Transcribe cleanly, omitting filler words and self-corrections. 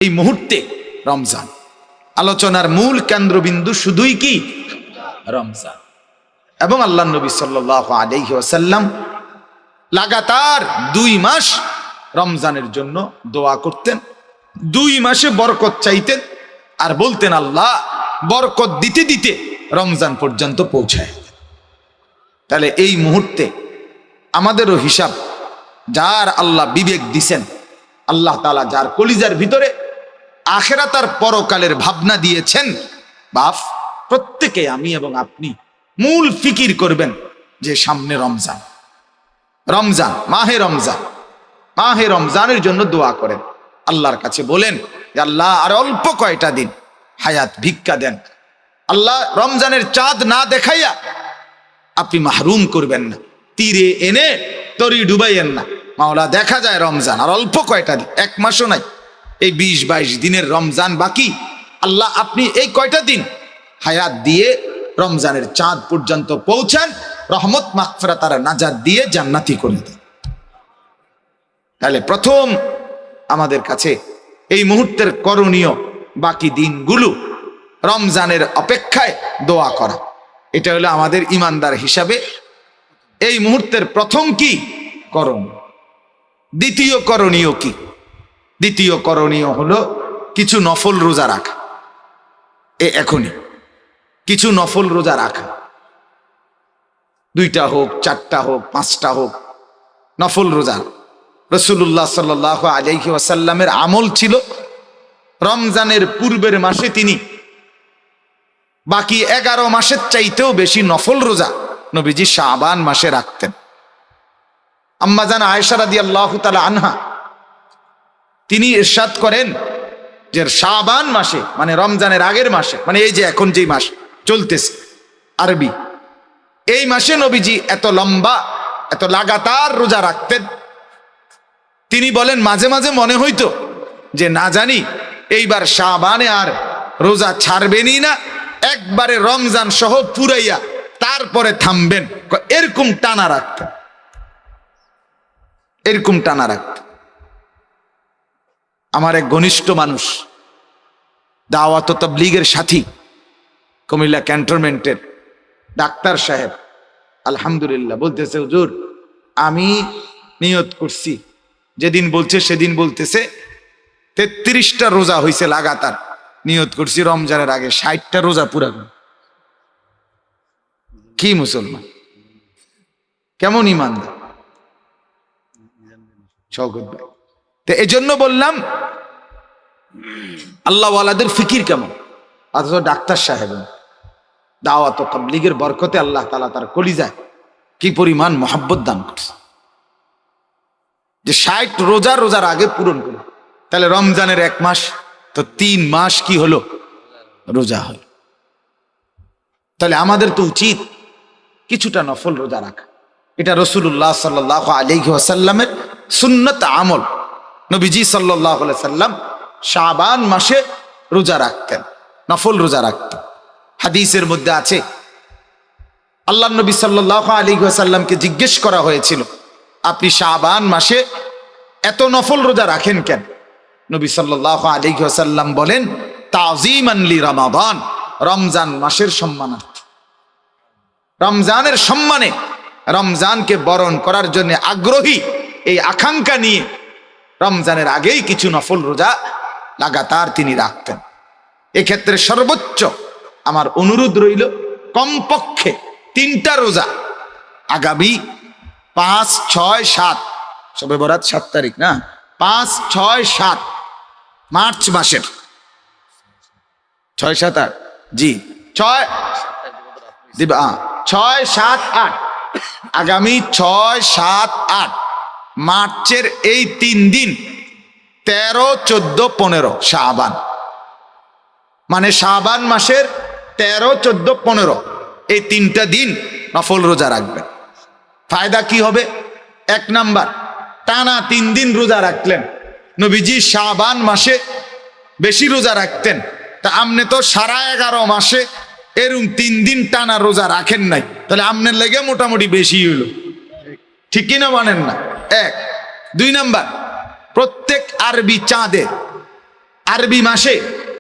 এই মুহূর্তে রমজান, আলোচনার মূল কেন্দ্রবিন্দু শুধুই কি রমজান। এবং আল্লাহ নবী সাল্লাল্লাহু আলাইহি ওয়াসাল্লাম লাগাতার 2 মাস রমজানের জন্য দোয়া করতেন, 2 মাসে বরকত চাইতেন আর বলতেন আল্লাহ বরকত দিতে দিতে রমজান পর্যন্ত পৌঁছায়। তাহলে এই মুহূর্তে আমাদেরও হিসাব, যার আল্লাহ বিবেক দিছেন, আল্লাহ তাআলা যার কলিজার ভিতরে আখিরাত আর পরকালের ভাবনা দিয়েছেন, বাপ প্রত্যেকে আমি এবং আপনি মূল ফিকির করবেন যে সামনে রমজান, রমজান মাহে রমজান, মাহে রমজানের জন্য দোয়া করেন, আল্লাহর কাছে বলেন যে আল্লাহ আর অল্প কয়টা দিন হায়াত ভিক্ষা দেন। আল্লাহ রমজানের চাঁদ না দেখাইয়া আপনি মাহরুম করবেন না, তীরে এনে তরি ডুবাইয়েন না। মাওলা দেখা যায় রমজান আর অল্প কয়টা দিন, 1 মাসও নাই, এই 20-22 দিনের রমজান বাকি। আল্লাহ আপনি এই কয়টা দিন হায়াত দিয়ে রমজানের চাঁদ পর্যন্ত পৌঁছান, রহমত মাগফিরাত আর নাজাত দিয়ে জান্নাতি করে দেন। তাহলে প্রথম আমাদের কাছে এই মুহূর্তের করণীয়, বাকি দিনগুলো রমজানের অপেক্ষায় দোয়া করা, এটা হলো আমাদের ইমানদার হিসাবে এই মুহূর্তের প্রথম কি করণীয়। দ্বিতীয় করণীয় কি? দ্বিতীয় করণীয় হলো কিছু নফল রোজা রাখা। এখনই কিছু নফল রোজা রাখা, 2টা হোক, 4টা হোক, 5টা হোক, নফল রোজা। রাসূলুল্লাহ সাল্লাল্লাহু আলাইহি ওয়াসাল্লামের আমল ছিল রমজানের পূর্বের মাসে তিনি বাকি 11 মাসের চাইতেও বেশি নফল রোজা নবীজি শাবান মাসে রাখতেন। আম্মা জান আয়েশা রাদিয়াল্লাহু তাআলা আনহা তিনি ইরশাদ করেন যে শাবান মাসে, মানে রমজানের আগের মাসে, মানে এই যে এখন যেই মাস চলতেছে আরবি, এই মাসে নবীজি এত লম্বা, এত লাগাতার রোজা রাখতেন। তিনি বলেন মাঝে মাঝে মনে হইতো যে না জানি এইবার শাবানে আর রোজা ছাড়বেনই না, একবারে রমজান সহ পুরাইয়া তারপরে থামবেন, এরকম টানা রাখতেন, এরকম টানা রাখতেন। আমার এক ঘনিষ্ঠ মানুষ, দাওয়াত ও তাবলীগের সাথী, কুমিল্লা ক্যান্টনমেন্টের ডাক্তার সাহেব, আলহামদুলিল্লাহ, বলতেছে হুজুর আমি নিয়ত করছি, যেদিন বলছে সেদিন বলতেছে 33টা রোজা হয়েছে লাগাতার, নিয়ত করছি রমজানের আগে 60টা রোজা পুরা। কি মুসলমান, কেমন ইমানদার শওকত ভাই। তো এই জন্য বললাম আল্লাহ ওয়ালাদের ফিকির কেমন, অথচ ডাক্তার সাহেব দাওয়াত ও তাবলীগের বরকতে আল্লাহ তাআলা তার কলিজায় কি পরিমাণ মহব্বত দান করছে যে 60 রোজার আগে পূরণ করে। তাহলে রমজানের 1 মাস তো 3 মাস কি হলো রোজা হলো। তাহলে আমাদের তো উচিত কিছুটা নফল রোজা রাখা। এটা রাসূলুল্লাহ সাল্লাল্লাহু আলাইহি ওয়াসাল্লামের সুন্নত আমল। নবীজি সাল্লাল্লাহু আলাইহি সাল্লাম শাবান মাসে রোজা রাখতেন, নফল রোজা রাখতেন। হাদিসের মধ্যে আছে আল্লাহ নবী সাল্লাল্লাহু আলাইহি ওয়াসাল্লামকে জিজ্ঞেস করা হয়েছিল আপনি শাবান মাসে এত নফল রোজা রাখেন কেন? নবী সাল্লাল্লাহু আলাইহি ওয়াসাল্লাম বলেন তাযীমান লি রমাদান, রমজান মাসের সম্মানার্থে, রমজানের সম্মানে, রমজানকে বরণ করার জন্য আগ্রহী, এই আকাঙ্ক্ষা নিয়ে রমজানের আগেই কিছু নফল রোজা লাগাতার তিনি রাখতেন। এক্ষেত্রে সর্বোচ্চ আমার অনুরোধ রইল কমপক্ষে 3টা রোজা আগামী 5, 6, 7, শবে বরাত 7 তারিখ না, 5, 6, 7 মার্চ মাসের 6, 7, 8 জি 6, 7, 8 আগামী 6, 7, 8 মার্চের এই 3 দিন 13, 14, 15 শাবান, মানে শাবান মাসের 13, 14, 15 এই 3টা দিন নফল রোজা রাখবেন। ফায়দা কি হবে? 1 নাম্বার, টানা 3 দিন রোজা রাখলেন। নবীজি শাবান মাসে বেশি রোজা রাখতেন, তা আপনি তো সারা 11 মাসে এরকম 3 দিন টানা রোজা রাখেন নাই, তাহলে আপনার লেগে মোটামুটি বেশি হইল, ঠিক কিনা বলেন না? 1, 2 নাম্বার, প্রত্যেক আরবি চাঁদে আরবি মাসে